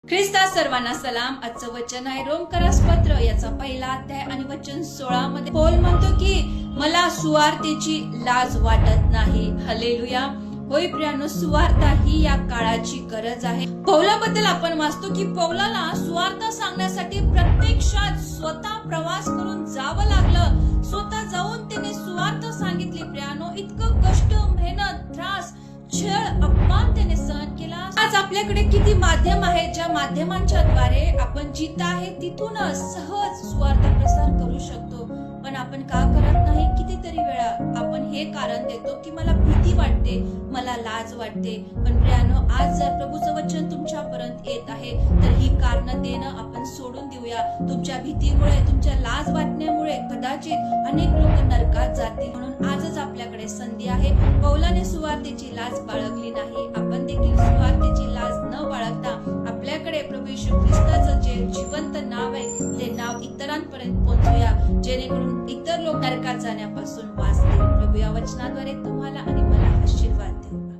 ख्रिस्ता सर्वांना सलाम. आजचं वचन आहे रोमकरास पत्र याचा पहिला अध्याय आणि वचन 16 मध्ये पौल म्हणतो की मला सुवार्तेची लाज वाटत नाही. हालेलुया. होय प्रियानो, सुवार्ता ही या काळाची गरज आहे. पौलाबद्दल आपण वाचतो की पौलाला सुवार्ता सांगण्यासाठी प्रत्यक्षात स्वतः प्रवास करून जावं लागलं. स्वतः जाऊन त्याने सुवार्ता सांगितली. प्रियानो, इतकं कष्ट, मेहनत, त्रास, छळ, अपमान त्याने सहन केला. आज आपल्याकडे किती माध्यम आहेत ज्या माध्यमांच्या द्वारे आपण जिथं आहे तिथूनच सहज सुवार्ता प्रसार करू शकतो. पण आपण का करत नाही? कितीतरी वेळा आपण हे कारण देतो की मला भीती वाटते, मला लाज वाटते. पण प्रियानो, आज जर प्रभूचं वचन तुमच्यापर्यंत येत आहे तर ही कारण देणं आपण सोडून देऊया. तुमच्या भीतीमुळे, तुमच्या लाज वाटण्यामुळे कदाचित अनेक लोक नरकात जातील. म्हणून आजच आपल्याकडे संधी आहे. पौलाने सुवार्तेची लाज बाळगली नाही. आपण देखील सुवार्तेची लाज न बाळगता आपल्याकडे प्रभू येशू ख्रिस्ताचं जे जिवंत नाव आहे ते नाव इतरांपर्यंत पोहोचूया, जेणेकरून इतर लोक नरकात जाण्यापासून वाचतील. प्रभू या वचनाद्वारे तुम्हाला आणि मला आशीर्वाद देईल.